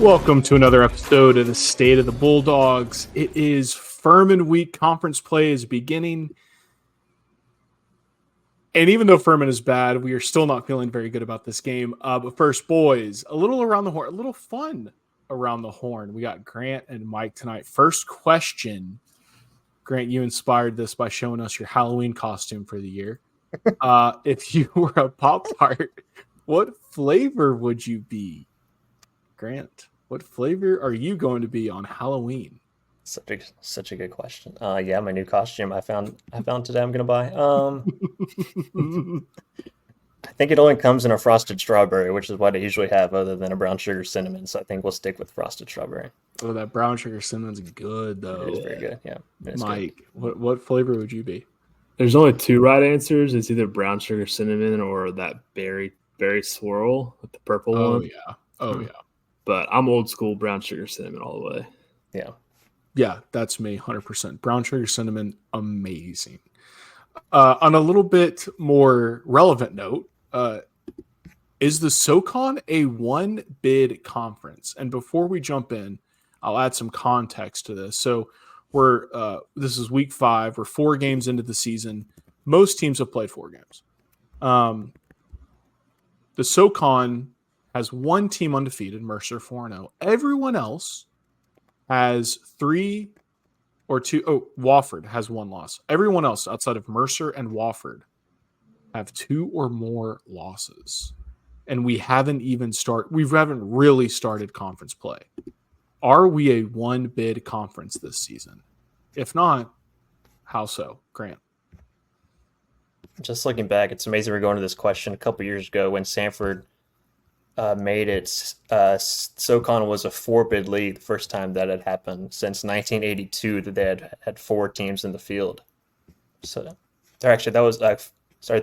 Welcome to another episode of the State of the Bulldogs. It is Furman week. Conference play is beginning. And even though Furman is bad, we are still not feeling very good about this game. But first, boys, a little around the horn, a little fun around the horn. We got Grant and Mike tonight. First question. Grant, you inspired this by showing us your Halloween costume for the year. If you were a Pop-Tart, what flavor would you be? Grant, what flavor are you going to be on Halloween? Such a good question. Yeah, my new costume I found today I'm gonna buy. I think it only comes in a frosted strawberry, which is what I usually have, other than a brown sugar cinnamon. So I think we'll stick with frosted strawberry. Oh, that brown sugar cinnamon's good though. It is very good. Yeah, Mike, good. What flavor would you be? There's only two right answers. It's either brown sugar cinnamon or that berry swirl with the purple one. Oh yeah. But I'm old school brown sugar cinnamon all the way. Yeah. Yeah, that's me, 100%. Brown sugar cinnamon, amazing. On a little bit more relevant note, is the SoCon a one-bid conference? And before we jump in, I'll add some context to this. So this is week 5. We're 4 games into the season. Most teams have played 4 games. The SoCon has one team undefeated, Mercer 4-0. Everyone else has 3 or 2. Oh, Wofford has 1 loss. Everyone else outside of Mercer and Wofford have 2 or more losses. And we haven't really started conference play. Are we a one-bid conference this season? If not, how so? Grant. Just looking back, it's amazing we're going to this question a couple years ago when Samford made it. SoCon was a 4-bid league the first time that had happened since 1982 that they had 4 teams in the field. So, actually, that was 3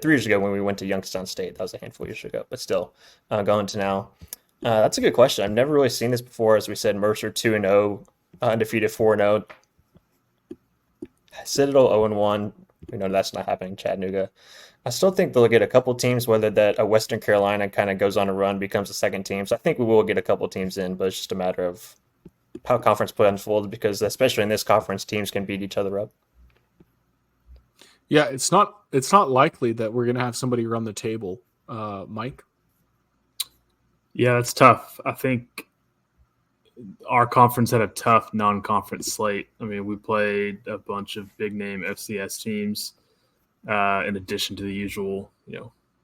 years ago when we went to Youngstown State. That was a handful of years ago, but still, going to now. That's a good question. I've never really seen this before. As we said, Mercer 2-0, undefeated 4-0. Citadel 0-1. We know that's not happening. Chattanooga. I still think they'll get a couple teams, whether that Western Carolina kind of goes on a run, becomes a second team. So I think we will get a couple teams in, but it's just a matter of how conference play unfolds, because especially in this conference, teams can beat each other up. Yeah, it's not likely that we're going to have somebody run the table. Mike? Yeah, it's tough. I think our conference had a tough non-conference slate. I mean, we played a bunch of big-name FCS teams. In addition to the usual,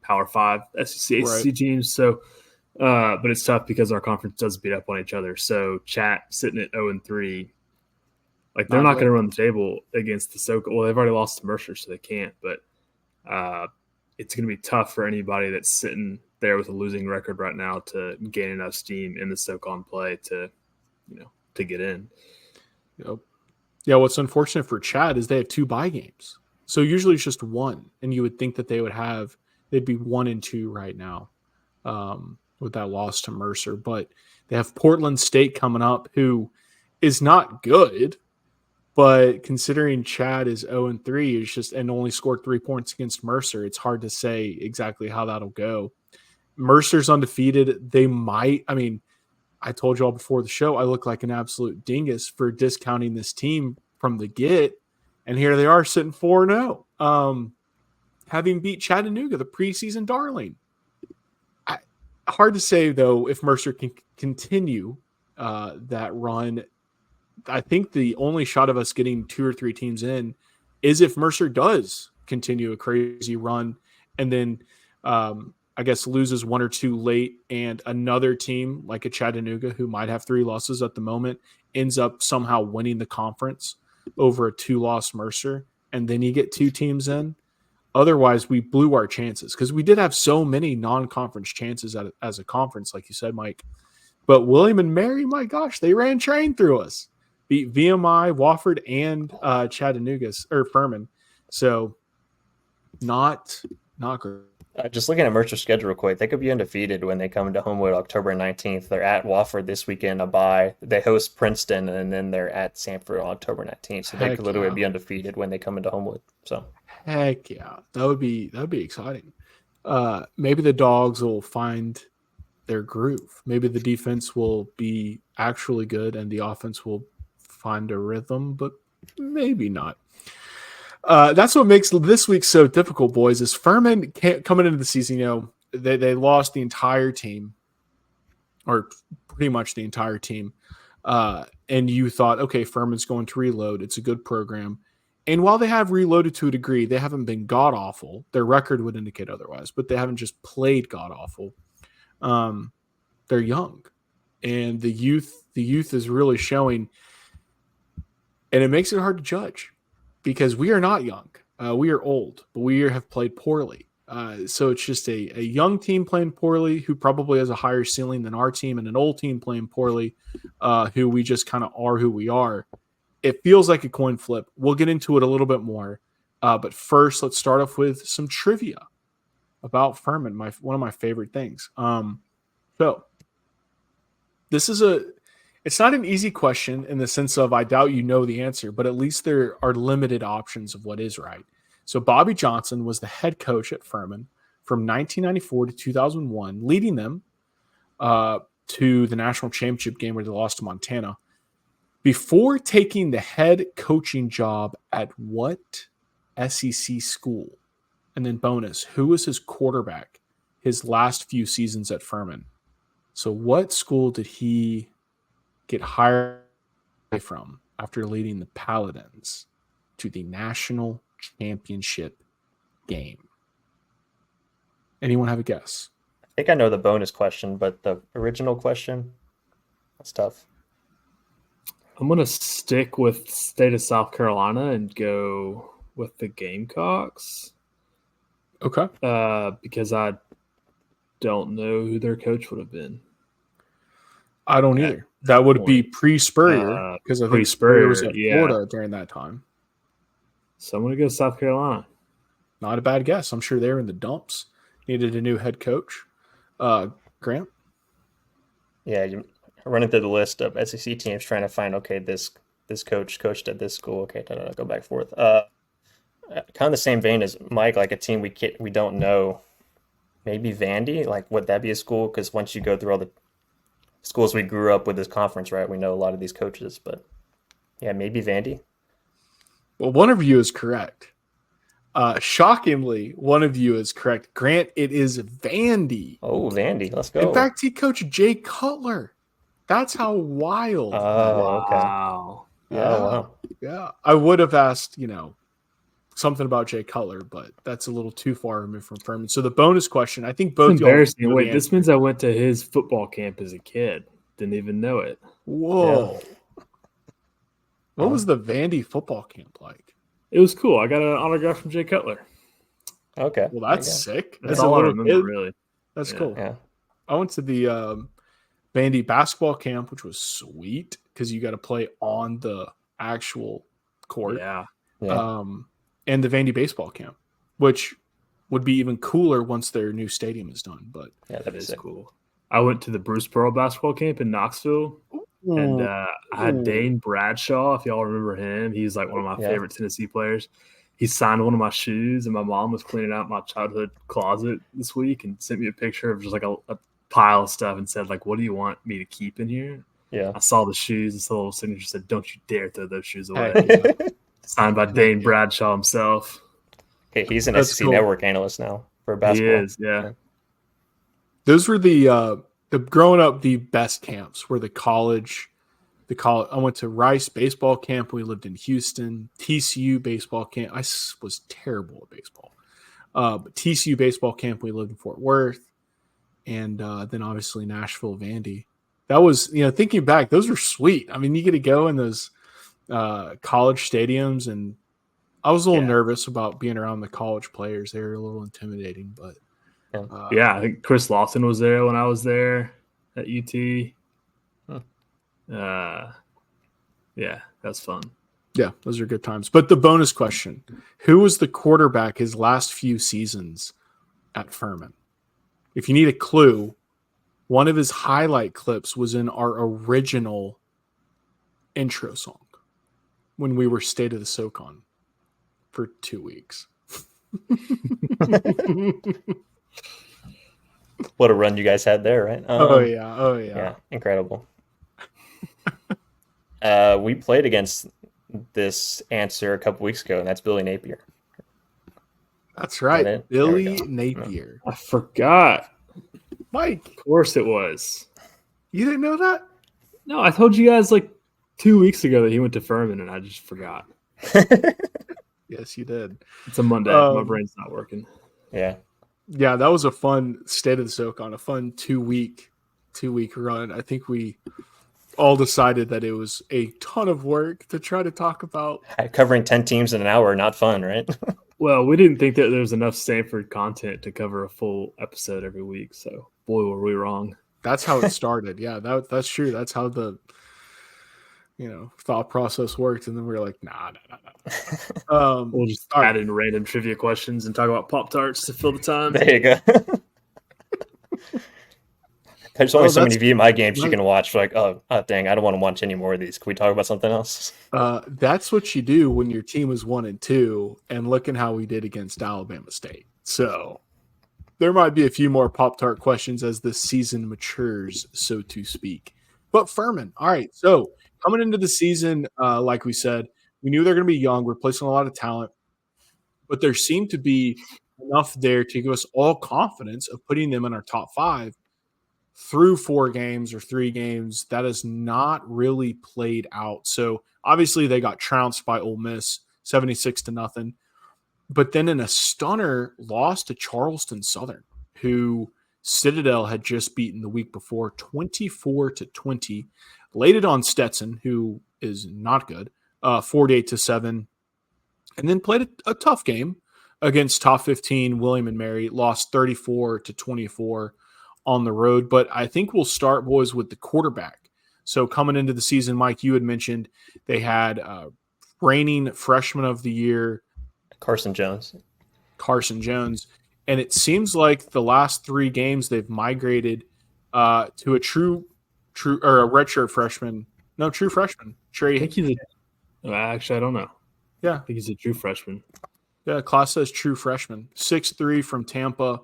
Power 5 SEC, ACC teams. So, but it's tough because our conference does beat up on each other. So, Chat sitting at 0-3, like they're not going to run the table against the SoCon. Well, they've already lost to Mercer, so they can't. But it's going to be tough for anybody that's sitting there with a losing record right now to gain enough steam in the SoCon play to get in. Yep. Yeah, what's unfortunate for Chat is they have 2 bye games. So usually it's just 1, and you would think that they'd be 1-2 right now with that loss to Mercer. But they have Portland State coming up, who is not good, but considering Chad is 0-3, it's just and only scored 3 points against Mercer, it's hard to say exactly how that'll go. Mercer's undefeated. They might. I mean, I told you all before the show, I look like an absolute dingus for discounting this team from the get. And here they are sitting 4-0, having beat Chattanooga, the preseason darling. Hard to say, though, if Mercer can continue that run. I think the only shot of us getting 2 or 3 teams in is if Mercer does continue a crazy run and then I guess loses 1 or 2 late, and another team like a Chattanooga, who might have 3 losses at the moment, ends up somehow winning the conference over a 2-loss Mercer, and then you get 2 teams in. Otherwise, we blew our chances because we did have so many non-conference chances as a conference, like you said, Mike. But William and Mary, my gosh, they ran train through us. Beat VMI, Wofford, and Chattanooga or Furman. So not great. Just looking at Mercer's schedule real quick, they could be undefeated when they come to Homewood October 19th. They're at Wofford this weekend, a bye. They host Princeton, and then they're at Samford on October 19th. So they could literally be undefeated when they come into Homewood. So heck yeah, that would be exciting. Maybe the Dogs will find their groove. Maybe the defense will be actually good and the offense will find a rhythm, but maybe not. That's what makes this week so difficult, boys, is Furman coming into the season, they lost the entire team, or pretty much the entire team. And you thought, okay, Furman's going to reload. It's a good program. And while they have reloaded to a degree, they haven't been god-awful. Their record would indicate otherwise, but they haven't just played god-awful. They're young. And the youth is really showing. And it makes it hard to judge because we are not young. We are old, but we have played poorly. So it's just a young team playing poorly who probably has a higher ceiling than our team, and an old team playing poorly who we just kind of are who we are. It feels like a coin flip. We'll get into it a little bit more. But first, let's start off with some trivia about Furman, one of my favorite things. So this is it's not an easy question in the sense of I doubt you know the answer, but at least there are limited options of what is right. So Bobby Johnson was the head coach at Furman from 1994 to 2001, leading them to the national championship game where they lost to Montana. Before taking the head coaching job at what SEC school? And then bonus, who was his quarterback his last few seasons at Furman? So what school did he get hired from after leading the Paladins to the national championship game? Anyone have a guess? I think I know the bonus question, but the original question, that's tough. I'm going to stick with state of South Carolina and go with the Gamecocks. Okay. Because I don't know who their coach would have been. I don't either. That would be pre-Spurrier because I think Spurrier was at Florida during that time. So I'm going to go South Carolina. Not a bad guess. I'm sure they're in the dumps. Needed a new head coach. Grant? Yeah, you're running through the list of SEC teams trying to find, okay, this coach coached at this school. Okay, go back and forth. Kind of the same vein as Mike, like a team we don't know. Maybe Vandy? Like, would that be a school? Because once you go through all the schools we grew up with this conference, right, we know a lot of these coaches. But, yeah, maybe Vandy. Well, one of you is correct. Shockingly, one of you is correct. Grant, it is Vandy. Oh, Vandy. Let's go. In fact, he coached Jay Cutler. That's how wild. Oh, okay. Wow. Yeah. Oh, wow. Yeah. I would have asked, something about Jay Cutler, but that's a little too far removed from Furman. So the bonus question, I think both y'all. Embarrassing. Wait, this means I went to his football camp as a kid. Didn't even know it. Whoa. Yeah. What was the Vandy football camp like? It was cool. I got an autograph from Jay Cutler. Okay. Well, that's sick. That's all I remember, really. That's cool. Yeah. I went to the Vandy basketball camp, which was sweet because you got to play on the actual court. Yeah. And the Vandy baseball camp, which would be even cooler once their new stadium is done. But yeah, that is cool. I went to the Bruce Pearl basketball camp in Knoxville. And I had Dane Bradshaw, if y'all remember him. He's like one of my favorite Tennessee players. He signed one of my shoes, and my mom was cleaning out my childhood closet this week and sent me a picture of just like a pile of stuff and said, like, what do you want me to keep in here? Yeah. I saw the shoes, and the little signature said, don't you dare throw those shoes away. Signed by Dane Bradshaw himself. Okay, he's an SEC Network analyst now for basketball. He is, yeah. Those were the growing up, the best camps were the college. I went to Rice baseball camp. We lived in Houston. TCU baseball camp. I was terrible at baseball. But TCU baseball camp. We lived in Fort Worth, and then obviously Nashville, Vandy. That was, thinking back, those were sweet. I mean, you get to go in those college stadiums, and I was a little nervous about being around the college players. They were a little intimidating, but I think Chris Lawson was there when I was there at UT. Yeah, that's fun. Yeah, those are good times. But the bonus question, who was the quarterback his last few seasons at Furman? If you need a clue, one of his highlight clips was in our original intro song when we were State of the SoCon for 2 weeks. What a run you guys had there, right? Oh yeah. Yeah, incredible. We played against this answer a couple weeks ago, and that's Billy Napier. That's right, it? Billy There we go. Napier. I forgot. Mike, Of course it was. you didn't know that? No, I told you guys like 2 weeks ago that he went to Furman, and I just forgot. Yes, you did. It's a Monday. My brain's not working. Yeah. Yeah, that was a fun state of the SoCon, a fun 2-week run. I think we all decided that it was a ton of work to try to talk about. Covering 10 teams in an hour, not fun, right? Well, we didn't think that there was enough Samford content to cover a full episode every week. So, boy, were we wrong. That's how it started. Yeah, that's true. That's how the thought process worked. And then we were like, nah. We'll just add in random trivia questions and talk about Pop-Tarts to fill the time. There you go. There's only so many VMI games you can watch. Like, oh, dang, I don't want to watch any more of these. Can we talk about something else? That's what you do when your team is 1-2, and looking how we did against Alabama State. So there might be a few more Pop-Tart questions as this season matures, so to speak. But Furman, all right. So coming into the season, like we said, we knew they're going to be young, replacing a lot of talent, but there seemed to be enough there to give us all confidence of putting them in our top 5 through 4 games or 3 games. That has not really played out. So obviously they got trounced by Ole Miss 76-0, but then in a stunner lost to Charleston Southern, who Citadel had just beaten the week before 24-20, laid it on Stetson, who is not good, 48-7, and then played a tough game against top 15 William and Mary, lost 34-24 on the road. But I think we'll start, boys, with the quarterback. So coming into the season, Mike, you had mentioned they had reigning freshman of the year, Carson Jones. And it seems like the last 3 games they've migrated to a true or a redshirt freshman. No, true freshman. I think actually, I don't know. Yeah. I think he's a true freshman. Yeah, class says true freshman. 6'3" from Tampa.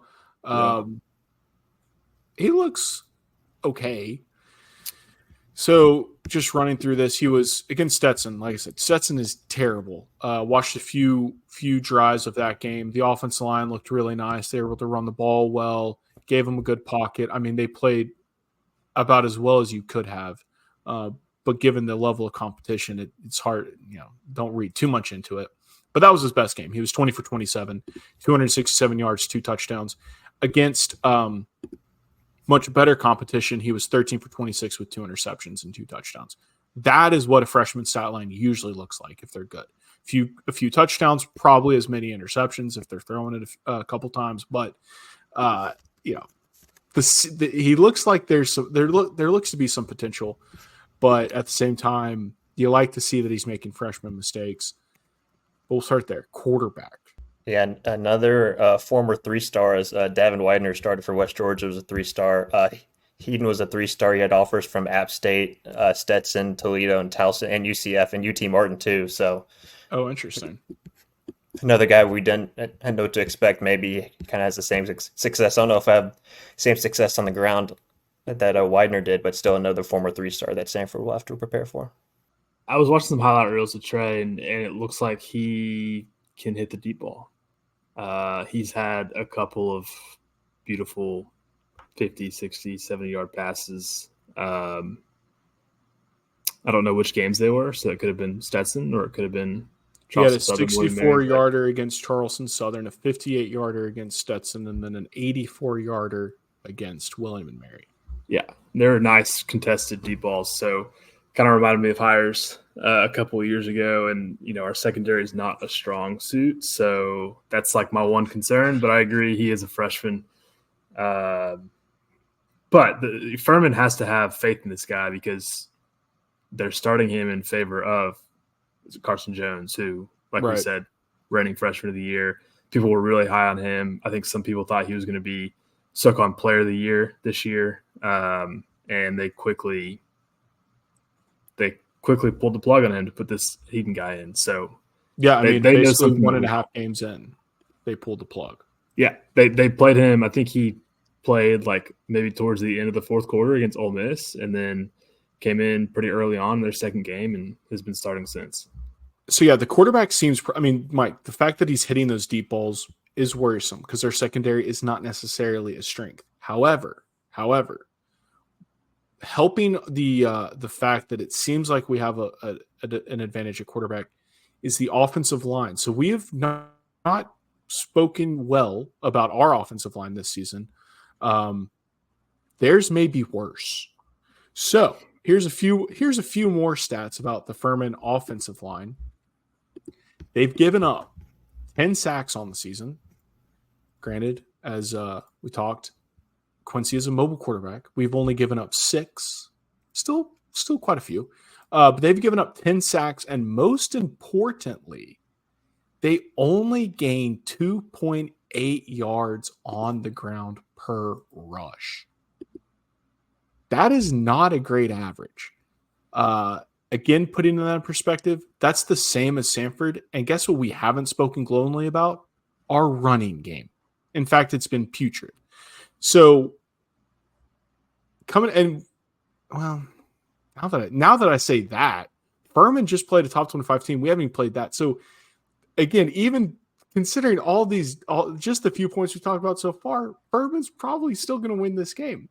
He looks okay. So just running through this, he was against Stetson. Like I said, Stetson is terrible. Watched a few drives of that game. The offensive line looked really nice. They were able to run the ball well, gave them a good pocket. I mean, they played about as well as you could have. But given the level of competition, it's hard, don't read too much into it. But that was his best game. He was 20 for 27, 267 yards, 2 touchdowns. Against much better competition, he was 13 for 26 with 2 interceptions and 2 touchdowns. That is what a freshman stat line usually looks like if they're good. A few touchdowns, probably as many interceptions if they're throwing it a couple times. But he looks like there looks to be some potential. But at the same time, you like to see that he's making freshman mistakes. We'll start there. Quarterback. Yeah, another former 3-star is Davin Widener started for West Georgia, was a 3-star. Heaton was a 3-star. He had offers from App State, Stetson, Toledo, and Towson, and UCF, and UT Martin too. So, Interesting. Another guy we didn't know what to expect. Maybe kind of has the same success. I don't know if I have same success on the ground that Widener did, but still another former 3-star that Samford will have to prepare for. I was watching some highlight reels of Trey, and it looks like he can hit the deep ball. He's had a couple of beautiful 50, 60, 70-yard passes. I don't know which games they were, so it could have been Stetson or it could have been Charleston. He had a 64-yarder against Charleston Southern, a 58-yarder against Stetson, and then an 84-yarder against William and Mary. Yeah, they're nice contested deep balls. So kind of reminded me of Hires a couple of years ago, and our secondary is not a strong suit, so that's like my one concern. But I agree, he is a freshman. But Furman has to have faith in this guy because they're starting him in favor of Carson Jones, who, like we said, reigning freshman of the year. People were really high on him. I think some people thought he was going to be SoCon Player of the Year this year, and they quickly pulled the plug on him to put this Heaton guy in. So yeah, I mean, they basically 1.5 games in, they pulled the plug. Yeah, they played him. I think he played like maybe towards the end of the fourth quarter against Ole Miss, and then came in pretty early on in their second game and has been starting since. So, yeah, the quarterback seems – I mean, Mike, the fact that he's hitting those deep balls is worrisome because their secondary is not necessarily a strength. However, helping the fact that it seems like we have an advantage at quarterback is the offensive line. So we have not spoken well about our offensive line this season. Theirs may be worse. So here's a few more stats about the Furman offensive line. They've given up 10 sacks on the season. Granted, as we talked, Quincy is a mobile quarterback. We've only given up 6. Still quite a few. But they've given up 10 sacks, and most importantly, they only gain 2.8 yards on the ground per rush. That is not a great average. Again, putting that in perspective, that's the same as Samford. And guess what we haven't spoken glowingly about? Our running game. In fact, it's been putrid. So, now that I say that, Furman just played a top 25 team. We haven't even played that. So, again, even considering just the few points we've talked about so far, Furman's probably still going to win this game.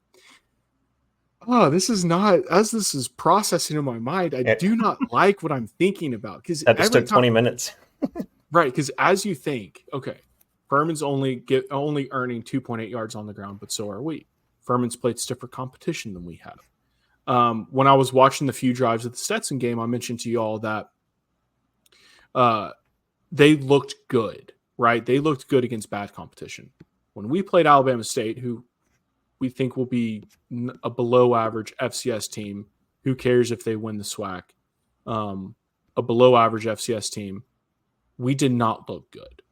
Oh, this is not, as this is processing in my mind, I do not like what I'm thinking about. That just took 20 minutes. Right, because as you think, okay, Furman's only earning 2.8 yards on the ground, but so are we. Furman's played stiffer competition than we have. When I was watching the few drives of the Stetson game, I mentioned to you all that they looked good, right? They looked good against bad competition. When we played Alabama State, who we think will be a below-average FCS team, who cares if they win the SWAC, a below-average FCS team, we did not look good.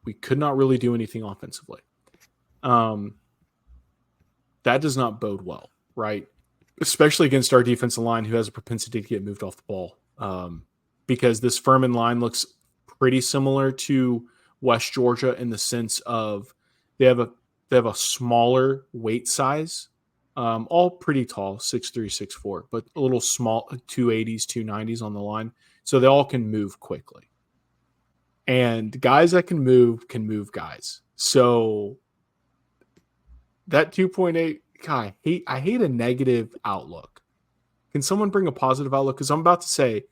We could not really do anything offensively. That does not bode well, right? Especially against our defensive line, who has a propensity to get moved off the ball. Because this Furman line looks pretty similar to West Georgia in the sense of they have a smaller weight size, all pretty tall, 6'3", 6'4", but a little small, 280s, 290s on the line. So they all can move quickly. And guys that can move guys. So that 2.8, God, I hate a negative outlook. Can someone bring a positive outlook? Because I'm about to say,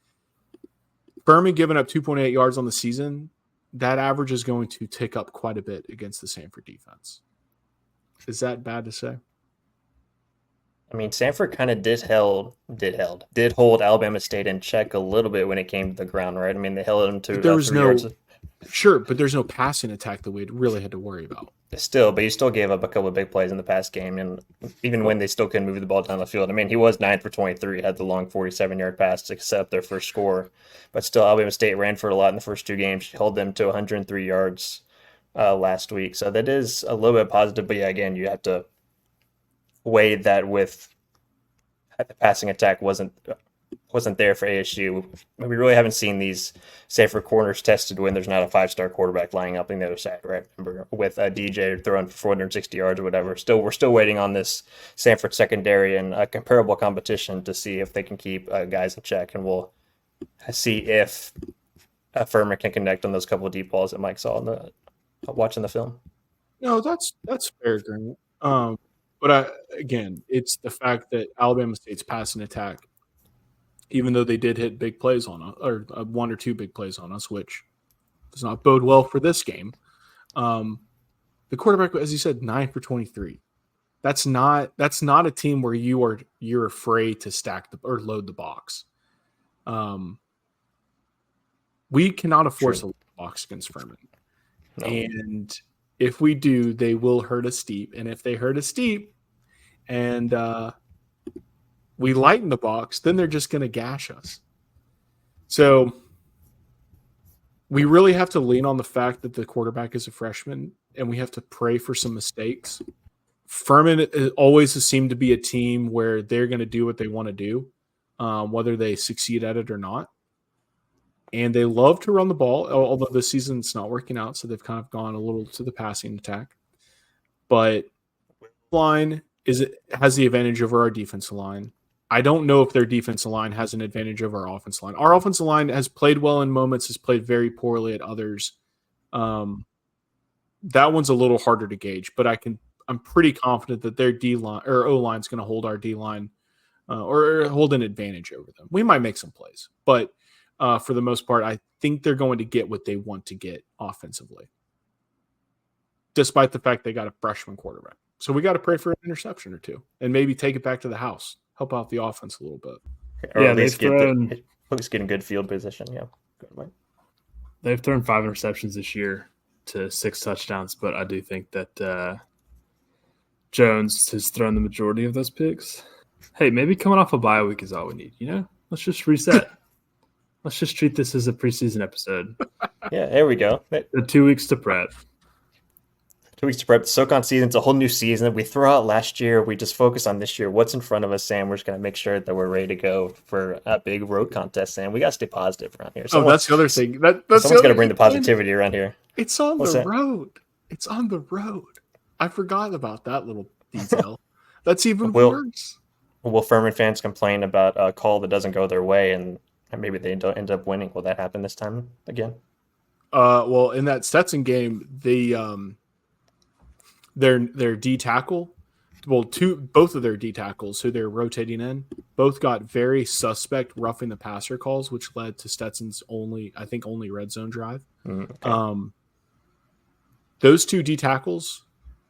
Furman giving up 2.8 yards on the season, that average is going to tick up quite a bit against the Samford defense. Is that bad to say? I mean, Samford kind of did hold Alabama State in check a little bit when it came to the ground, right? I mean, they held them to 3 yards. Sure, but there's no passing attack that we really had to worry about. But you still gave up a couple of big plays in the past game, and even when they still couldn't move the ball down the field. I mean, he was 9 for 23, had the long 47-yard pass to set up their first score, but still, Alabama State ran for it a lot in the first 2 games. She held them to 103 yards last week, so that is a little bit positive. But yeah, again, you have to weigh that with the passing attack wasn't there for ASU. We really haven't seen these safer corners tested when there's not a 5-star quarterback lining up on the other side, right? Remember, with DJ throwing for 460 yards or whatever. We're still waiting on this Samford secondary and a comparable competition to see if they can keep guys in check, and we'll see if Furman can connect on those couple of deep balls that Mike saw watching the film. No, that's fair, Grant. But again, it's the fact that Alabama State's passing attack, even though they did hit big plays on us, or 1 or 2 big plays on us, which does not bode well for this game. The quarterback, as you said, 9 for 23. That's not a team where you're afraid to stack or load the box. We cannot afford to load the box against Furman. No. And if we do, they will hurt us deep. And if they hurt us deep and we lighten the box, then they're just going to gash us. So we really have to lean on the fact that the quarterback is a freshman, and we have to pray for some mistakes. Furman always has seemed to be a team where they're going to do what they want to do, whether they succeed at it or not. And they love to run the ball, although this season it's not working out, so they've kind of gone a little to the passing attack. But line has the advantage over our defensive line. I don't know if their defensive line has an advantage over our offensive line. Our offensive line has played well in moments, has played very poorly at others. That one's a little harder to gauge, but I'm pretty confident that their D line or O line is going to hold our D line or hold an advantage over them. We might make some plays, but for the most part, I think they're going to get what they want to get offensively, despite the fact they got a freshman quarterback. So we got to pray for an interception or two and maybe take it back to the house, help out the offense a little bit. Or at least get in good field position. Yeah. They've thrown 5 interceptions this year to 6 touchdowns, but I do think that Jones has thrown the majority of those picks. Hey, maybe coming off a bye week is all we need, you know? Let's just reset. Let's just treat this as a preseason episode. Yeah, there we go. The 2 weeks to prep. 2 weeks to prep. The SoCon season's a whole new season. We threw out last year. We just focus on this year. What's in front of us, Sam? We're just going to make sure that we're ready to go for a big road contest, Sam. We got to stay positive around here. That's the other thing. Someone's got to bring the positivity around here. It's on the road. It's on the road. I forgot about that little detail. That's even worse. Will Furman fans complain about a call that doesn't go their way and maybe they don't end up winning? Will that happen this time again? Well, in that Stetson game, their D tackle, both of their D tackles, who they're rotating in, both got very suspect roughing the passer calls, which led to Stetson's only red zone drive. Okay. Those 2 D tackles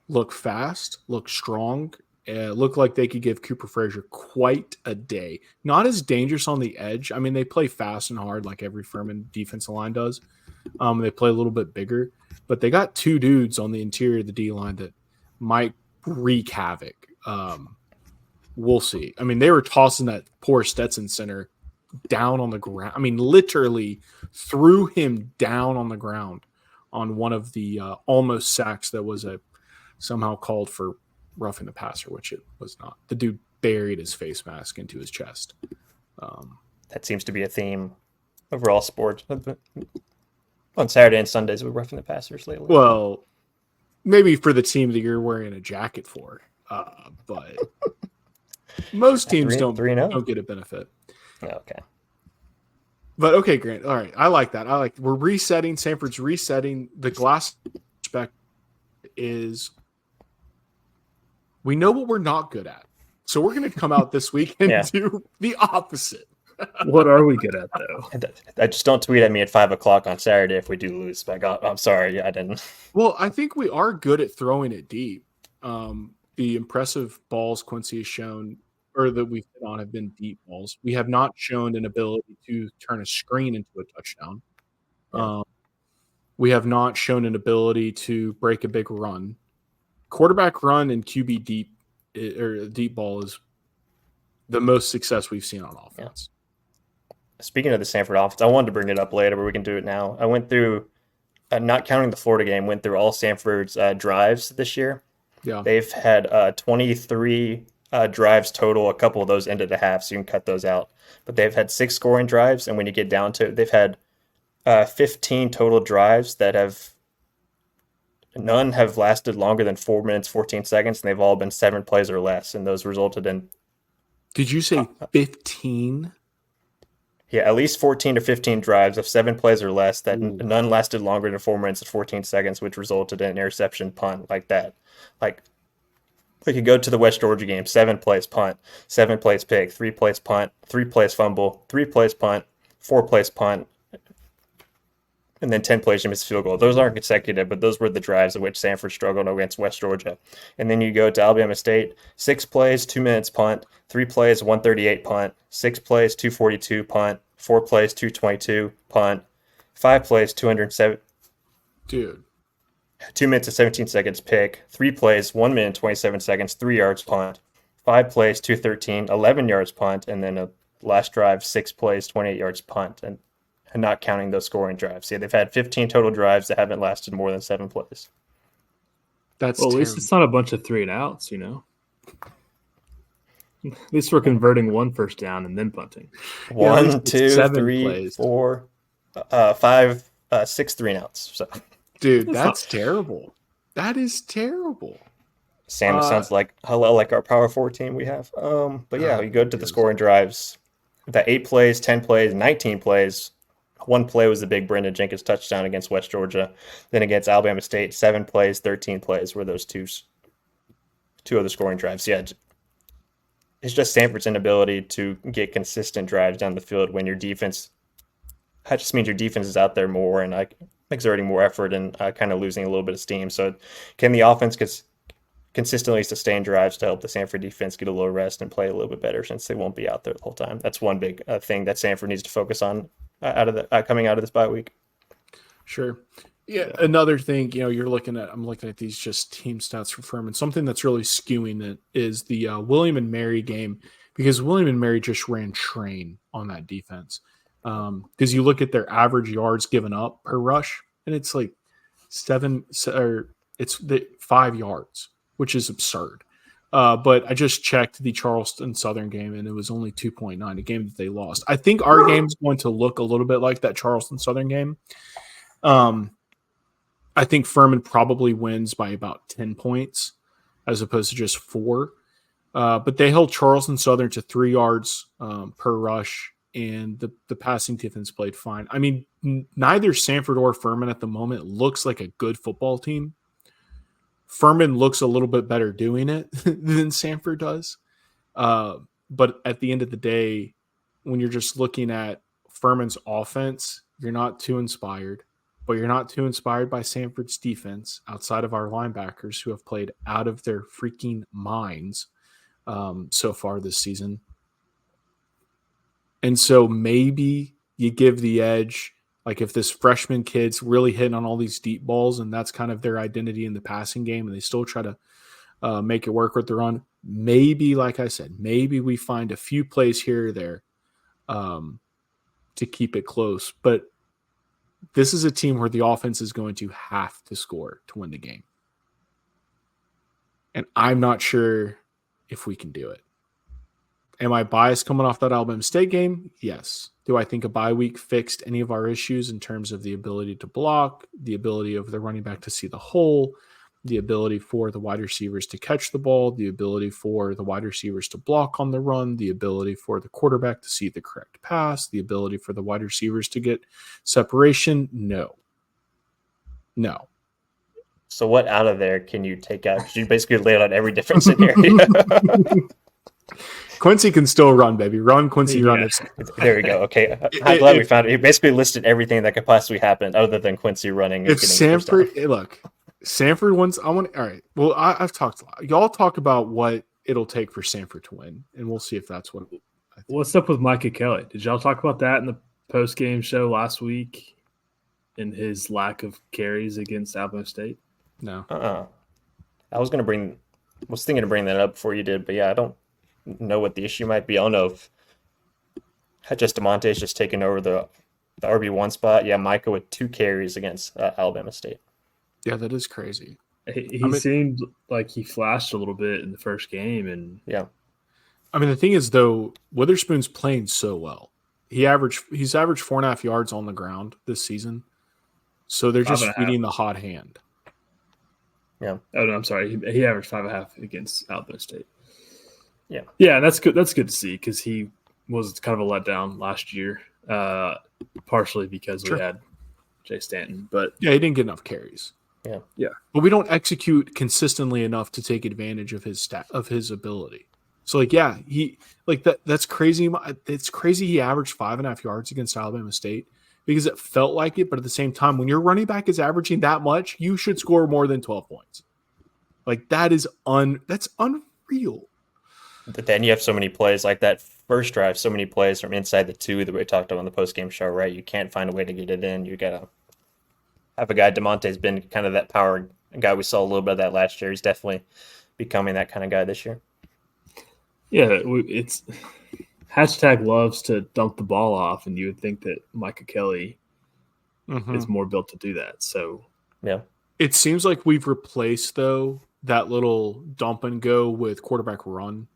look fast, look strong, look like they could give Cooper Frazier quite a day. Not as dangerous on the edge. I mean, they play fast and hard like every Furman defensive line does. They play a little bit bigger, but they got 2 dudes on the interior of the D line that might wreak havoc. We'll see. I mean, they were tossing that poor Stetson center down on the ground. I mean, literally threw him down on the ground on one of the almost sacks that was somehow called for roughing the passer, which it was not. The dude buried his face mask into his chest. That seems to be a theme over all sports. On Saturday and Sundays, we're roughing the passers lately. Well, maybe for the team that you're wearing a jacket for, but most teams don't get a benefit. Okay. But okay, Grant. All right, I like that. We're resetting. Samford's resetting. The glass spec is we know what we're not good at, so we're going to come out this week and do the opposite. What are we good at, though? I just don't tweet at me at 5:00 on Saturday if we do lose. But I'm sorry, I didn't. Well, I think we are good at throwing it deep. The impressive balls Quincy has shown, or that we've hit on, have been deep balls. We have not shown an ability to turn a screen into a touchdown. Yeah. We have not shown an ability to break a big run. Quarterback run and QB deep or deep ball is the most success we've seen on offense. Yeah. Speaking of the Samford offense, I wanted to bring it up later, but we can do it now. I went through, not counting the Florida game, went through all Samford's drives this year. Yeah, they've had 23 drives total. A couple of those ended at half, so you can cut those out. But they've had 6 scoring drives, and when you get down to it, they've had 15 total drives that none have lasted longer than 4 minutes, 14 seconds, and they've all been 7 plays or less, and those resulted in... Did you say 15? Yeah, at least 14 to 15 drives of 7 plays or less that none lasted longer than 4 minutes and 14 seconds, which resulted in an interception, punt, like that. Like, we could go to the West Georgia game, 7 plays punt, 7 plays pick, 3 plays punt, 3 plays fumble, 3 plays punt, 4 plays punt, and then 10 plays you miss field goal. Those aren't consecutive, but those were the drives in which Samford struggled against West Georgia. And then you go to Alabama State, 6 plays, 2 minutes punt, 3 plays, 138 punt, 6 plays, 242 punt, 4 plays, 222 punt, 5 plays, 207. Dude. 2 minutes and 17 seconds pick, 3 plays, 1 minute and 27 seconds, 3 yards punt, 5 plays, 213, 11 yards punt, and then a last drive, 6 plays, 28 yards punt, and not counting those scoring drives. Yeah, they've had 15 total drives that haven't lasted more than 7 plays. That's well, at least it's not a bunch of 3 and outs, you know. At least we're converting 1 first down and then punting. 1, 2, 3, 4, 5, 6 3 and outs. So. Dude, that's terrible. That is terrible. Sam, it sounds like hello, like our Power 4 team we have. But yeah, you go to the scoring drives. The 8 plays, 10 plays, 19 plays. One play was the big Brendan Jenkins touchdown against West Georgia. Then against Alabama State, 7 plays, 13 plays were those two of the scoring drives. Yeah, it's just Samford's inability to get consistent drives down the field when your defense. That just means your defense is out there more and exerting more effort and kind of losing a little bit of steam. So, can the offense consistently sustain drives to help the Samford defense get a little rest and play a little bit better since they won't be out there the whole time? That's one big thing that Samford needs to focus on coming out of this bye week. Sure. Yeah. Another thing, I'm looking at these just team stats for Furman. Something that's really skewing it is the William and Mary game, because William and Mary just ran train on that defense. Because you look at their average yards given up per rush, and it's like 5 yards, which is absurd. But I just checked the Charleston Southern game, and it was only 2.9, a game that they lost. I think our game is going to look a little bit like that Charleston Southern game. I think Furman probably wins by about 10 points as opposed to just 4. But they held Charleston Southern to 3 yards per rush, and the passing defense played fine. I mean, neither Samford or Furman at the moment looks like a good football team. Furman looks a little bit better doing it than Samford does. But at the end of the day, when you're just looking at Furman's offense, you're not too inspired. But you're not too inspired by Samford's defense outside of our linebackers who have played out of their freaking minds so far this season. And so maybe you give the edge, like if this freshman kid's really hitting on all these deep balls and that's kind of their identity in the passing game and they still try to make it work with the run, maybe, like I said, maybe we find a few plays here or there to keep it close. But this is a team where the offense is going to have to score to win the game. And I'm not sure if we can do it. Am I biased coming off that Alabama State game? Yes. Do I think a bye week fixed any of our issues in terms of the ability to block, the ability of the running back to see the hole, the ability for the wide receivers to catch the ball, the ability for the wide receivers to block on the run, the ability for the quarterback to see the correct pass, the ability for the wide receivers to get separation? No. So what out of there can you take out? Because you basically laid out every different scenario. Quincy can still run, baby. Run, Quincy, run. There we go. Okay. I'm glad we found it. He basically listed everything that could possibly happen other than Quincy running. If Samford, look, Samford wins. All right. Well, I've talked a lot. Y'all talk about what it'll take for Samford to win, and we'll see if that's what. What's up with Micah Kelly? Did y'all talk about that in the post-game show last week and his lack of carries against Alabama State? No. I was thinking to bring that up before you did, but yeah, I don't know what the issue might be. I don't know if just DeMonte's just taking over the RB1 spot. Yeah, Micah with 2 carries against Alabama State. Yeah, that is crazy. He seemed like he flashed a little bit in the first game, and yeah. I mean, the thing is, though, Witherspoon's playing so well. He's averaged 4.5 yards on the ground this season, so they're just feeding the hot hand. Yeah. Oh no, I'm sorry. He averaged 5.5 against Alabama State. Yeah. Yeah, that's good. That's good to see because he was kind of a letdown last year, partially because we had Jay Stanton. But yeah, he didn't get enough carries. Yeah. But we don't execute consistently enough to take advantage of his ability. So that's crazy. It's crazy. He averaged 5.5 yards against Alabama State because it felt like it. But at the same time, when your running back is averaging that much, you should score more than 12 points. Like that's unreal. But then you have so many plays like that first drive, so many plays from inside the 2 that we talked about on the post-game show, right? You can't find a way to get it in. You got to have a guy. DeMonte's been kind of that power guy. We saw a little bit of that last year. He's definitely becoming that kind of guy this year. Yeah, it's #loves to dump the ball off, and you would think that Micah Kelly is more built to do that. So yeah, it seems like we've replaced though that little dump and go with quarterback run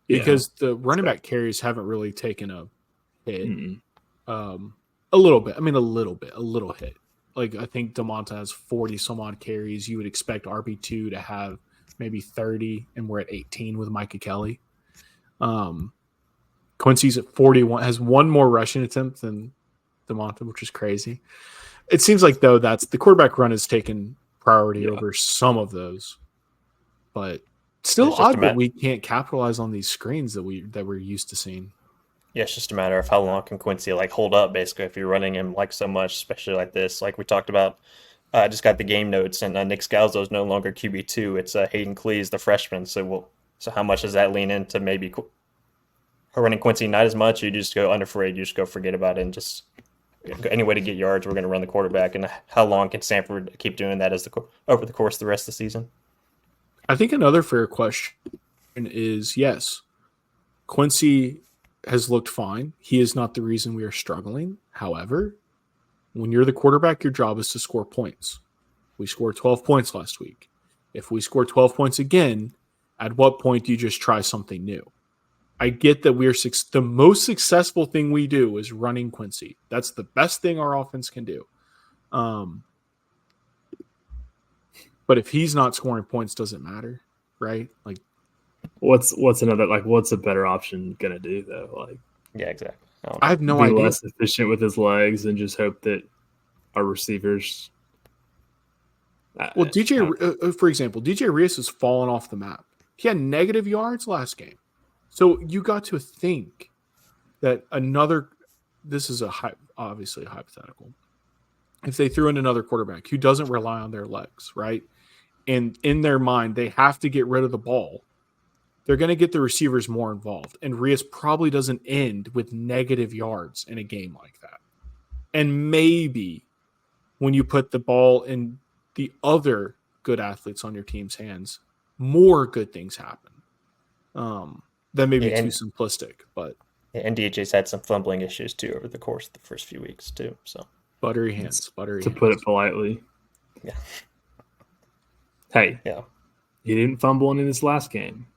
because the running back carries haven't really taken a hit. A little bit. I mean, a little hit. Like I think DeMonte has 40 some odd carries. You would expect RB2 to have maybe 30, and we're at 18 with Micah Kelly. Quincy's at 41, has one more rushing attempt than DeMonta, which is crazy. It seems like, though, that's the quarterback run has taken priority over some of those. But still odd that we can't capitalize on these screens that we're used to seeing. Yeah, it's just a matter of how long can Quincy hold up, basically, if you're running him so much, especially like this. Like we talked about, I just got the game notes, and Nick Scalzo is no longer QB2. It's Hayden Cleese, the freshman. So how much does that lean into maybe running Quincy? Not as much. You just go unafraid. You just go forget about it and just any way to get yards. We're going to run the quarterback. And how long can Samford keep doing that over the course of the rest of the season? I think another fair question is, yes, Quincy has looked fine. He is not the reason we are struggling. However, when you're the quarterback, your job is to score points. We scored 12 points last week. If we score 12 points again, at what point do you just try something new? I get that the most successful thing we do is running Quincy. That's the best thing our offense can do. But if he's not scoring points, doesn't matter, right? Like, what's a better option gonna do though? Yeah, exactly. I have no idea. Be less efficient with his legs and just hope that our receivers. Well, for example, DJ Rios has fallen off the map. He had negative yards last game, so you got to think that this is obviously a hypothetical. If they threw in another quarterback who doesn't rely on their legs, right? And in their mind, they have to get rid of the ball. They're going to get the receivers more involved. And Rios probably doesn't end with negative yards in a game like that. And maybe when you put the ball in the other good athletes on your team's hands, more good things happen. That may be too simplistic, but and DJ's had some fumbling issues too over the course of the first few weeks too. So buttery hands. To put it politely. Yeah. Hey. Yeah. He didn't fumble in his last game.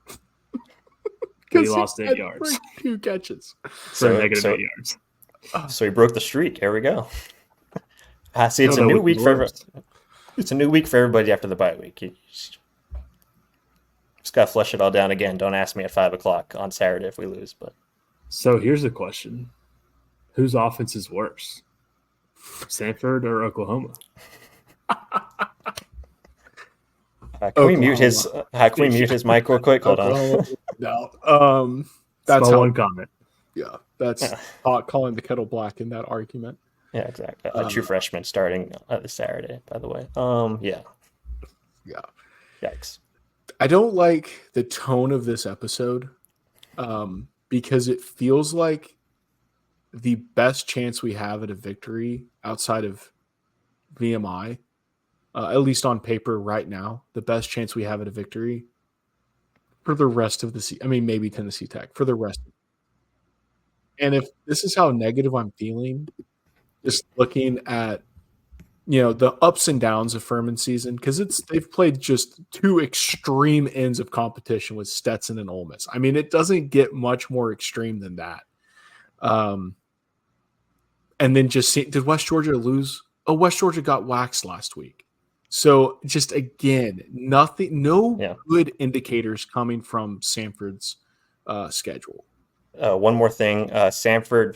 He lost 8 yards. 2 catches. For negative 8 yards. So he broke the streak. Here we go. See, it's a new week for everybody. It's a new week for everybody after the bye week. You just got to flush it all down again. Don't ask me at 5:00 on Saturday if we lose. But so here's the question: whose offense is worse, Samford or Oklahoma? Can we mute his mic real quick? Hold on. No. That's one comment. Yeah, that's calling the kettle black in that argument. Yeah, exactly. A true freshman starting this Saturday, by the way. Yeah. Yikes. I don't like the tone of this episode because it feels like the best chance we have at a victory outside of VMI, at least on paper right now, the best chance we have at a victory for the rest of the season. I mean, maybe Tennessee Tech for the rest. And if this is how negative I'm feeling, just looking at the ups and downs of Furman season, because they've played just 2 extreme ends of competition with Stetson and Ole Miss. I mean, it doesn't get much more extreme than that. And then did West Georgia lose? Oh, West Georgia got waxed last week. So just again, no good indicators coming from Samford's schedule. One more thing, Samford,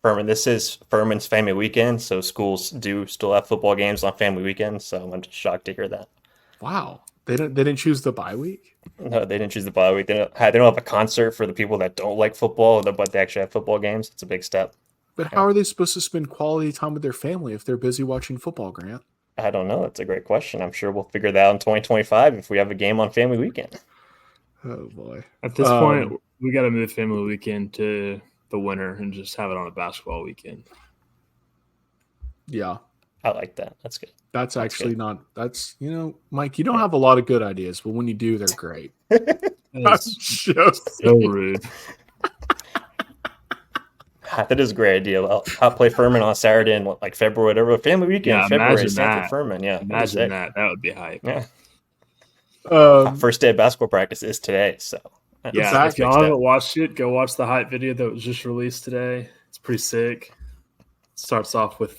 Furman. This is Furman's family weekend, so schools do still have football games on family weekends. So I'm just shocked to hear that. Wow, they didn't choose the bye week. No, they didn't choose the bye week. They don't have a concert for the people that don't like football, but they actually have football games. It's a big step. But how are they supposed to spend quality time with their family if they're busy watching football, Grant? I don't know. That's a great question. I'm sure we'll figure that out in 2025 if we have a game on family weekend. Oh boy! At this point, we got to move family weekend to the winter and just have it on a basketball weekend. Yeah, I like that. That's good. That's actually not. That's Mike. You don't have a lot of good ideas, but when you do, they're great. That's just so rude. That is a great idea. I'll play Furman on Saturday in February, whatever. Family weekend, February, Sanford, Furman. Yeah, imagine that. That would be hype. Yeah. First day of basketball practice is today, so yeah. If y'all haven't watched it, go watch the hype video that was just released today. It's pretty sick. It starts off with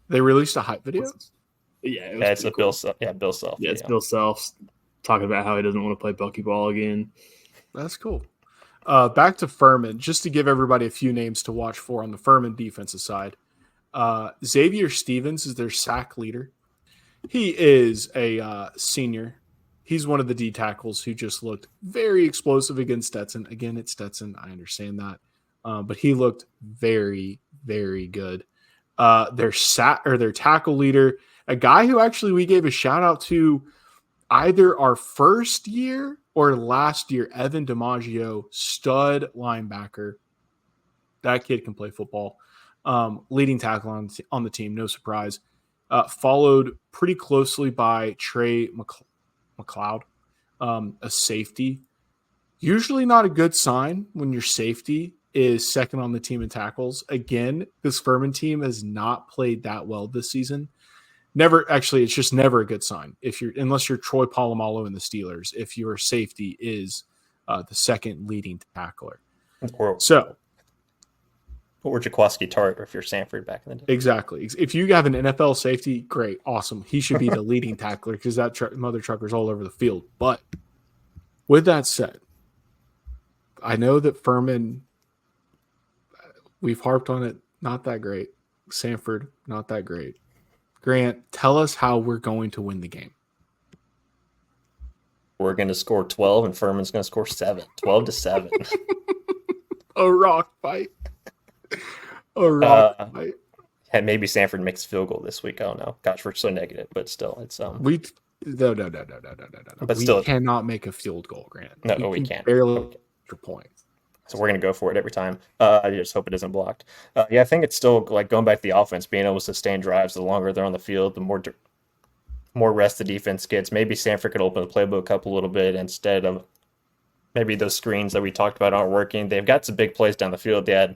they released a hype video. Yeah, It's a Bill Self. Yeah, Bill Self. Yeah, it's Bill Self talking about how he doesn't want to play buckyball again. That's cool. Back to Furman, just to give everybody a few names to watch for on the Furman defensive side. Xavier Stevens is their sack leader. He is a senior. He's one of the D tackles who just looked very explosive against Stetson. Again, it's Stetson. I understand that. But he looked very, very good. Their tackle leader, a guy who actually we gave a shout out to either our first year or last year, Evan DiMaggio, stud linebacker. That kid can play football. Leading tackle on the team, no surprise. Followed pretty closely by Trey McLeod, a safety. Usually not a good sign when your safety is second on the team in tackles. Again, this Furman team has not played that well this season. It's just never a good sign unless you're Troy Polamalu in the Steelers, if your safety is the second leading tackler. Or Jaquaski Tart, or if you're Samford back in the day. Exactly. If you have an NFL safety, great, awesome. He should be the leading tackler because that mother trucker's all over the field. But with that said, I know that Furman, we've harped on it, not that great. Samford, not that great. Grant, tell us how we're going to win the game. We're going to score 12, and Furman's going to score 7. 12-7. A rock fight. A rock fight. And maybe Samford makes a field goal this week. I don't know. Gosh, we're so negative, but still, it's No. But we still, cannot make a field goal, Grant. No, we can't. Barely your points. So we're going to go for it every time. I just hope it isn't blocked. I think it's still like going back to the offense, being able to sustain drives. The longer they're on the field, the more rest the defense gets. Maybe Samford could open the playbook up a little bit instead of maybe those screens that we talked about aren't working. They've got some big plays down the field. They had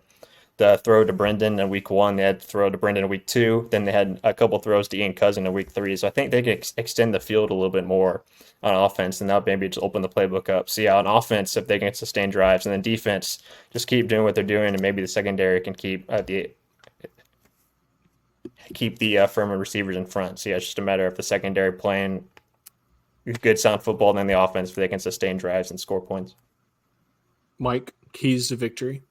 the throw to Brendan in week 1. They had the throw to Brendan in week 2. Then they had a couple throws to Ian Cousin in week 3. So I think they could extend the field a little bit more on offense, and that maybe just open the playbook up. See how on offense, if they can sustain drives, and then defense, just keep doing what they're doing, and maybe the secondary can keep the Furman receivers in front. So it's just a matter of the secondary playing good sound football, and then the offense, if they can sustain drives and score points. Mike, keys to victory.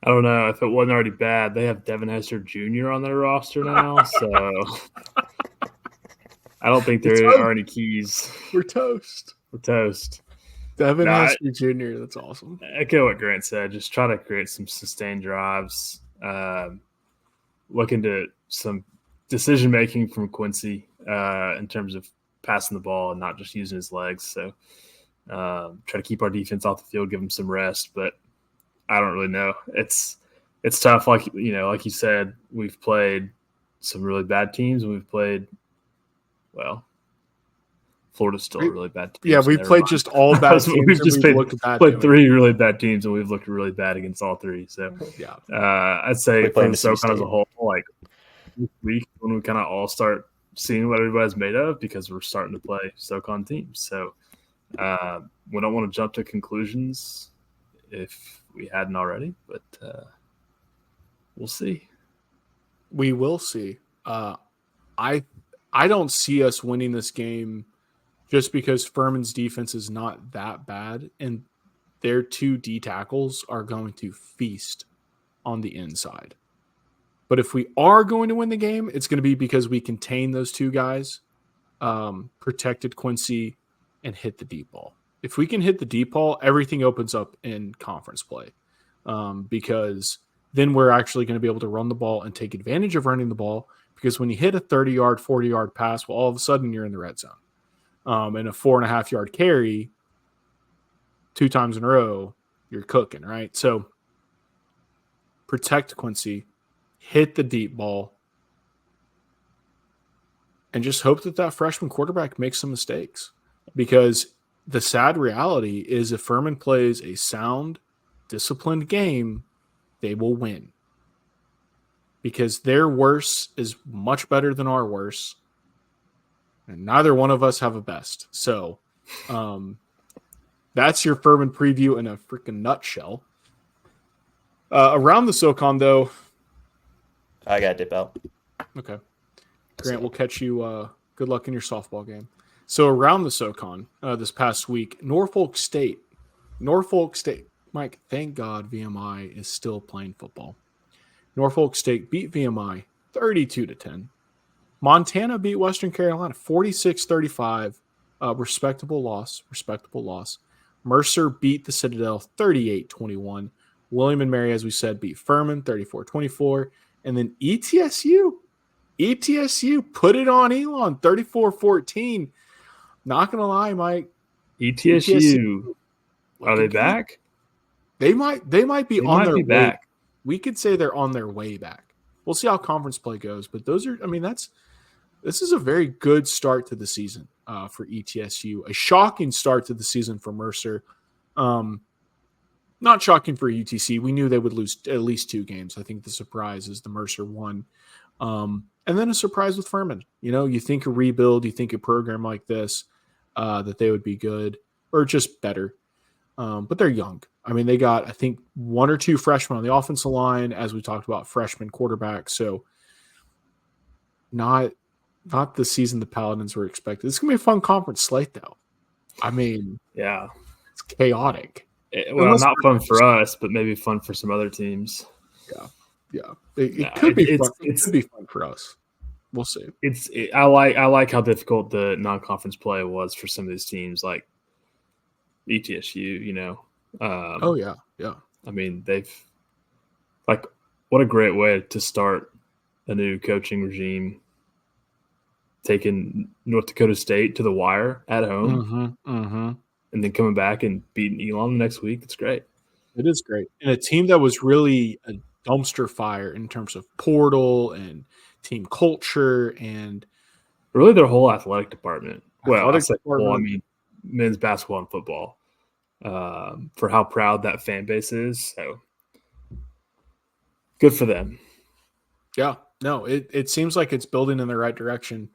I don't know. If it wasn't already bad, they have Devin Hester Jr. on their roster now, so I don't think there are any keys. We're toast. Devin Hester Jr., that's awesome. Echo what Grant said. Just try to create some sustained drives. Look into some decision-making from Quincy in terms of passing the ball and not just using his legs. So try to keep our defense off the field, give them some rest, but I don't really know. It's tough. Like you said, we've played some really bad teams, and we've played, Florida's still a really bad team. Yeah, we've played just all bad teams. We've just played 3 really bad teams, and we've looked really bad against all 3. So yeah, I'd say for the SoCon as a whole, like this week when we kind of all start seeing what everybody's made of, because we're starting to play SoCon teams. So we don't want to jump to conclusions if we hadn't already, but we'll see. We will see. I don't see us winning this game just because Furman's defense is not that bad, and their 2 D tackles are going to feast on the inside. But if we are going to win the game, it's going to be because we contain those 2 guys, protected Quincy, and hit the deep ball. If we can hit the deep ball, everything opens up in conference play, because then we're actually going to be able to run the ball and take advantage of running the ball, because when you hit a 30-yard, 40-yard pass, well, all of a sudden you're in the red zone. And a 4.5-yard carry 2 times in a row, you're cooking, right? So protect Quincy, hit the deep ball, and just hope that freshman quarterback makes some mistakes, because the sad reality is if Furman plays a sound, disciplined game, they will win, because their worst is much better than our worst, and neither one of us have a best. So that's your Furman preview in a freaking nutshell. Around the SoCon, though. I got to dip out. Okay. Grant, we'll catch you. Good luck in your softball game. So around the SoCon this past week, Norfolk State, Mike, thank God VMI is still playing football. Norfolk State beat VMI 32-10. Montana beat Western Carolina 46-35. Respectable loss. Mercer beat the Citadel 38-21. William and Mary, as we said, beat Furman 34-24. And then ETSU put it on Elon 34-14. Not going to lie, Mike. ETSU, are they back? They might be on their way back. We could say they're on their way back. We'll see how conference play goes, but this is a very good start to the season for ETSU. A shocking start to the season for Mercer. Not shocking for UTC. We knew they would lose at least 2 games. I think the surprise is the Mercer one. And then a surprise with Furman. You think a rebuild, you think a program like this, that they would be good or just better. But they're young. They got, I think, 1 or 2 freshmen on the offensive line, as we talked about, freshman quarterback. So not the season the Paladins were expected. It's going to be a fun conference slate, though. Yeah. It's chaotic. Not fun for us, but maybe fun for some other teams. Yeah. It could be fun. It could be fun for us. We'll see. I like how difficult the non-conference play was for some of these teams, like ETSU. Oh yeah. They've what a great way to start a new coaching regime, taking North Dakota State to the wire at home, and then coming back and beating Elon the next week. It's great. It is great, and a team that was really a dumpster fire in terms of portal and team culture and really their whole athletic department. Men's basketball and football. For how proud that fan base is. So good for them. Yeah, no, it seems like it's building in the right direction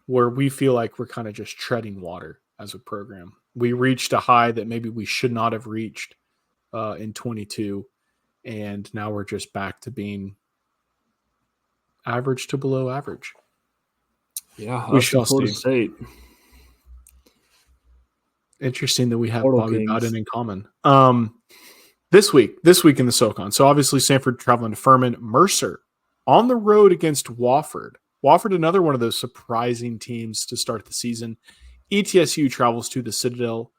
where we feel like we're kind of just treading water as a program. We reached a high that maybe we should not have reached in 22, and now we're just back to being average to below average. Yeah, we shall see. State. Interesting that we have Bobby Bowden in common. This week in the SoCon. So obviously Samford traveling to Furman. Mercer on the road against Wofford. Wofford, another one of those surprising teams to start the season. ETSU travels to the Citadel.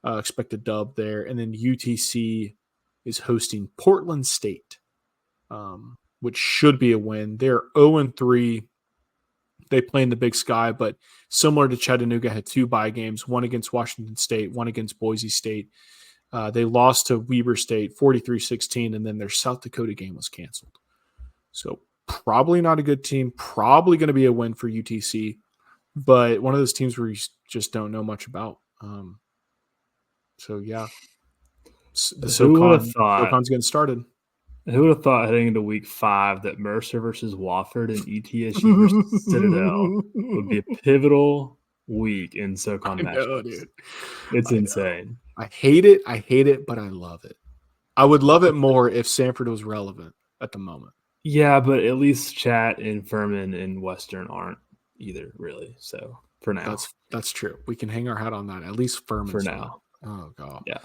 Expected dub there. And then UTC is hosting Portland State, which should be a win. They're 0-3. They play in the Big Sky, but similar to Chattanooga, had 2 bye games, one against Washington State, one against Boise State. They lost to Weber State 43-16, and then their South Dakota game was canceled. So probably not a good team, probably going to be a win for UTC, but one of those teams where you just don't know much about. So, yeah. The SoCon's getting started. Who would have thought heading into week 5 that Mercer versus Wofford and ETSU versus Citadel would be a pivotal week in SoCon matchups? Dude. It's insane. I hate it, but I love it. I would love it more if Samford was relevant at the moment. Yeah, but at least Chat and Furman and Western aren't either, really. So for now. That's true. We can hang our hat on that. At least Furman for now. Oh god. Yeah.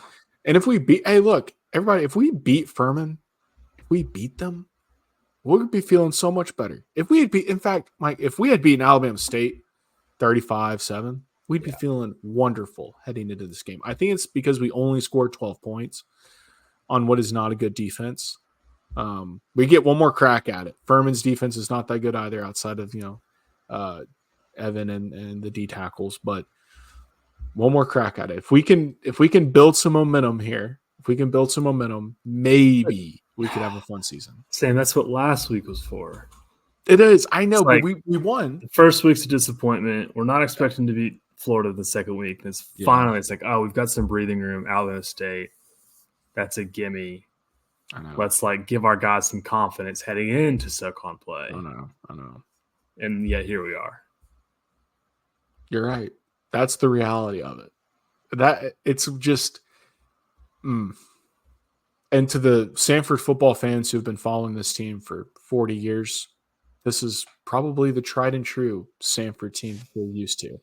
And if we beat everybody, if we beat Furman, we beat them, we would be feeling so much better. If we had if we had beaten Alabama State 35-7, we'd be feeling wonderful heading into this game. I think it's because we only scored 12 points on what is not a good defense. We get one more crack at it. Furman's defense is not that good either, outside of Evan and the D tackles, but one more crack at it. If we can build some momentum here, maybe we could have a fun season. Sam, that's what last week was for. It is. I know, but we won. The first week's a disappointment. We're not expecting to beat Florida the second week. And finally, it's like, oh, we've got some breathing room. Alabama State. That's a gimme. I know. Let's give our guys some confidence heading into SoCon play. I know. And yet here we are. You're right. That's the reality of it. That it's just And to the Samford football fans who've been following this team for 40 years, This is probably the tried and true Samford team we're used to,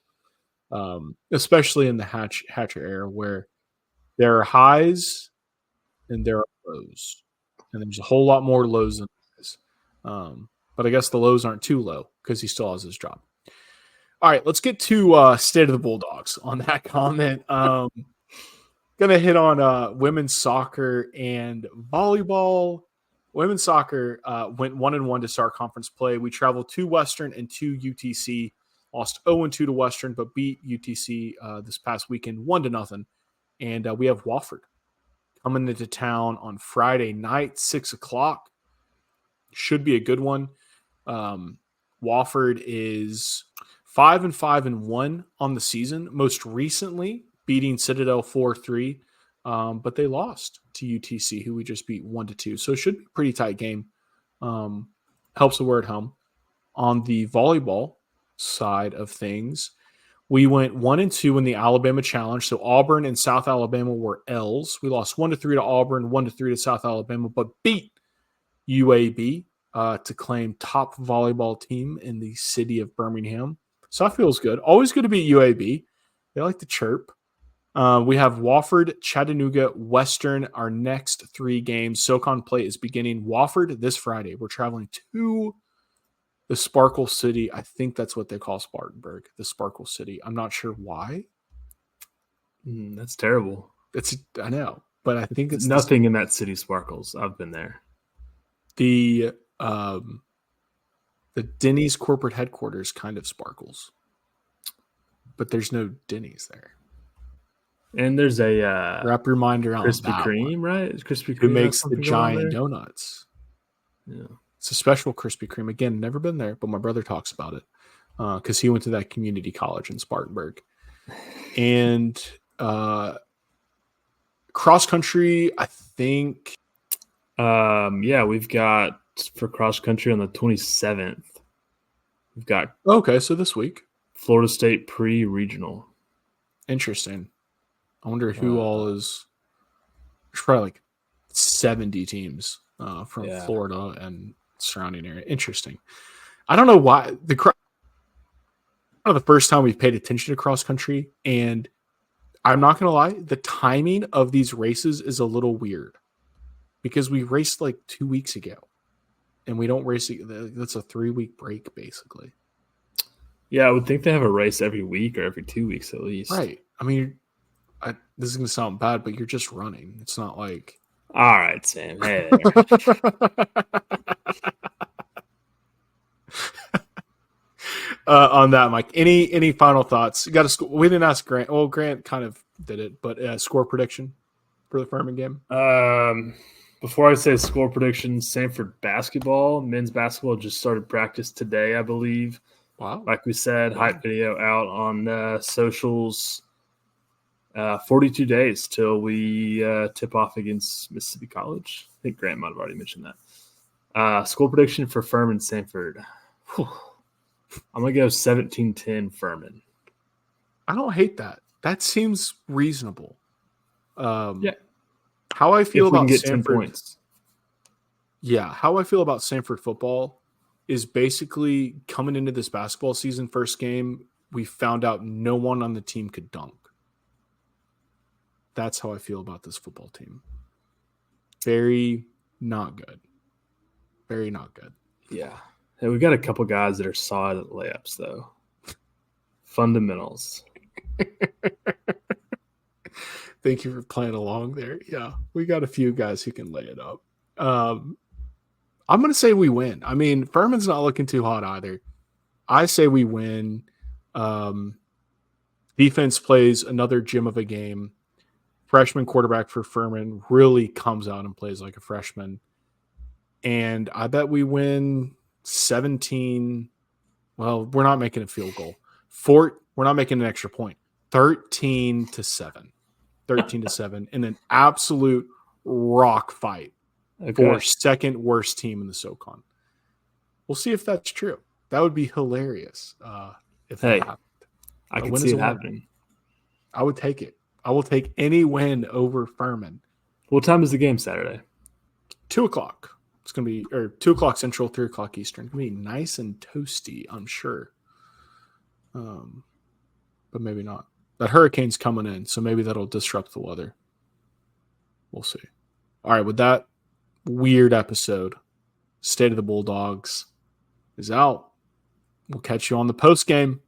especially in the Hatcher era, where there are highs and there are lows, and there's a whole lot more lows than highs. But I guess the lows aren't too low because he still has his job. All right, let's get to State of the Bulldogs on that comment. Gonna hit on women's soccer and volleyball. Women's soccer went 1-1 to start conference play. We traveled to Western and to UTC. Lost 0-2 to Western, but beat UTC this past weekend 1-0. And we have Wofford coming into town on Friday night, 6:00. Should be a good one. Wofford is 5-5-1 on the season. Most recently, beating Citadel 4-3, but they lost to UTC, who we just beat 1-2. So it should be a pretty tight game. Helps the word home. On the volleyball side of things, we went 1-2 in the Alabama Challenge. So Auburn and South Alabama were L's. We lost 1-3 to Auburn, 1-3 to South Alabama, but beat UAB to claim top volleyball team in the city of Birmingham. So that feels good. Always good to beat UAB. They like to chirp. We have Wofford, Chattanooga, Western, our next 3 games. SoCon play is beginning. Wofford this Friday. We're traveling to the Sparkle City. I think that's what they call Spartanburg, the Sparkle City. I'm not sure why. That's terrible. I know, but I think it's nothing in that city sparkles. I've been there. The Denny's corporate headquarters kind of sparkles, but there's no Denny's there. And there's a wrap your mind around Krispy that Kreme, one. right? Krispy Kreme who makes the giant donuts. Yeah. It's a special Krispy Kreme. Again, never been there, but my brother talks about it because he went to that community college in Spartanburg. And cross country, I think. We've got for cross country on the 27th. We've got so this week, Florida State pre-regional. Interesting. I wonder who all is. There's probably like 70 teams from Florida and surrounding area. Interesting. I don't know why the first time we've paid attention to cross country, and I'm not going to lie, the timing of these races is a little weird because we raced like 2 weeks ago, and we don't race. That's a 3-week break, basically. Yeah, I would think they have a race every week or every 2 weeks at least. Right. I mean, this is going to sound bad, but you're just running. It's not like. All right, Sam. Hey on that, Mike. Any final thoughts? You got a we didn't ask Grant. Well, Grant kind of did it, but score prediction for the Furman game. Before I say score prediction, Samford basketball, men's basketball just started practice today, I believe. Wow. Like we said, hype video out on socials. 42 days till we tip off against Mississippi College. I think Grant might have already mentioned that. Score prediction for Furman Samford. I'm going to go 17-10 Furman. I don't hate that. That seems reasonable. Yeah. How I feel about get Samford, 10 points. Yeah, how I feel about Samford football is basically coming into this basketball season, first game, we found out no one on the team could dunk. That's how I feel about this football team. Very not good. Very not good. Yeah. Hey, we've got a couple guys that are solid at layups, though. Fundamentals. Thank you for playing along there. Yeah, we got a few guys who can lay it up. I'm going to say we win. I mean, Furman's not looking too hot either. I say we win. Defense plays another gem of a game. Freshman quarterback for Furman really comes out and plays like a freshman. And I bet we win 17. Well, we're not making a field goal. We're not making an extra point. 13-7. 13-7 in an absolute rock fight for second worst team in the SoCon. We'll see if that's true. That would be hilarious if that happened. I can see it happening. I would take it. I will take any win over Furman. What time is the game Saturday? 2:00. It's going to be, or 2 o'clock Central, 3 o'clock Eastern. It's going to be nice and toasty, I'm sure. But maybe not. That hurricane's coming in, so maybe that'll disrupt the weather. We'll see. All right, with that weird episode, State of the Bulldogs is out. We'll catch you on the post game.